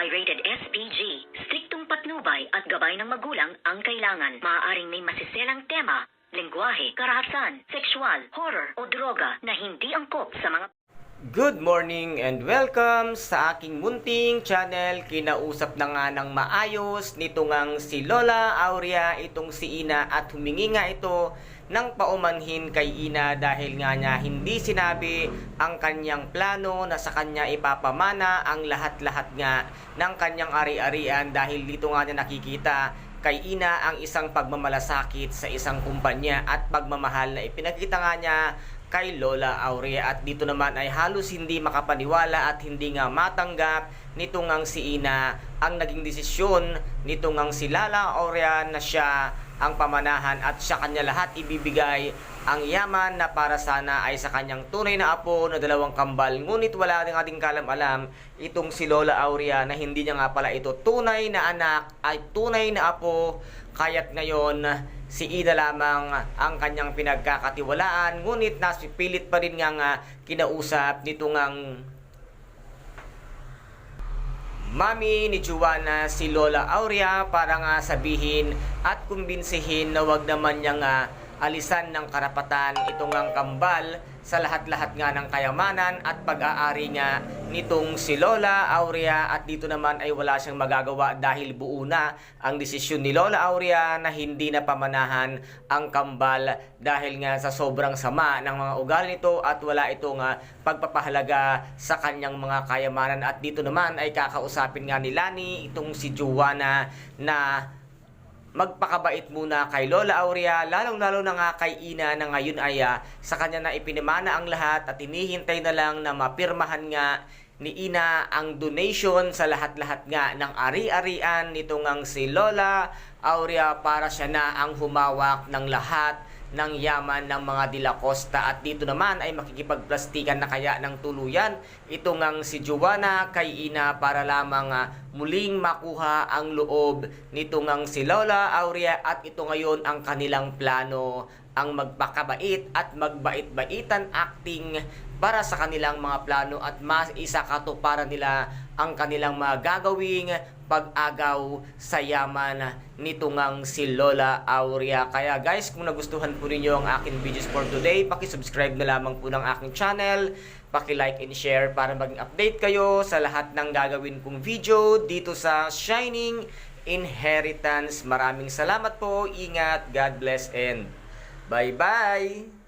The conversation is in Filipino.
ay rated SPG. Striktong patnubay at gabay ng magulang ang kailangan. Maaaring may masiselang tema, lengguwahe, karahasan, sexual, horror o droga na hindi angkop sa mga... Good morning and welcome sa aking munting channel. Kinausap na nga ng maayos nito ngang si Lola Aurea itong si Ina at humingi nga ito ng paumanhin kay Ina dahil nga niya hindi sinabi ang kanyang plano na sa kanya ipapamana ang lahat-lahat nga ng kanyang ari-arian dahil dito nga niya nakikita kay Ina ang isang pagmamalasakit sa isang kumpanya at pagmamahal na ipinakita nga niya kay Lola Aurea at dito naman ay halos hindi makapaniwala at hindi nga matanggap nito ngang si Ina ang naging desisyon nito ngang si Lola Aurea na siya ang pamanahan at sa kanya lahat ibibigay ang yaman na para sana ay sa kanyang tunay na apo na 2 kambal. Ngunit wala din ating kalam-alam itong si Lola Aurea na hindi niya nga pala ito tunay na anak ay tunay na apo, kaya't ngayon si Ina lamang ang kanyang pinagkakatiwalaan. Ngunit nasipilit pa rin nga kinausap nito ngang mami ni Juana si Lola Aurea para nga sabihin at kumbinsihin na wag naman niya nga alisan ng karapatan itong ang kambal sa lahat-lahat nga ng kayamanan at pag-aari nga nitong si Lola Aurea at dito naman ay wala siyang magagawa dahil buo na ang desisyon ni Lola Aurea na hindi na pamanahan ang kambal dahil nga sa sobrang sama ng mga ugali nito at wala itong pagpapahalaga sa kanyang mga kayamanan at dito naman ay kakausapin nga ni Lani itong si Juana na magpakabait muna kay Lola Aurea, lalong-lalo na nga kay Ina na ngayon ay sa kanya na ipinamana ang lahat at hinihintay na lang na mapirmahan nga ni Ina ang donation sa lahat-lahat nga ng ari-arian nito ngang si Lola Aurea para siya na ang humawak ng lahat ng yaman ng mga De La Costa at dito naman ay makikipagplastikan na kaya ng tuluyan ito ngang si Juana kay Ina para lamang muling makuha ang loob nito ngang si Lola Aurea at ito ngayon ang kanilang plano, ang magpakabait at magbait-baitan acting para sa kanilang mga plano at mas isakatuparan nila ang kanilang mga gagawing pag-agaw sa yaman nito ngang si Lola Aurea. Kaya guys, kung nagustuhan po ninyo ang aking videos for today, paki-subscribe na lamang po ng aking channel, paki-like and share para maging update kayo sa lahat ng gagawin kong video dito sa Shining Inheritance. Maraming salamat po, ingat, God bless and bye-bye!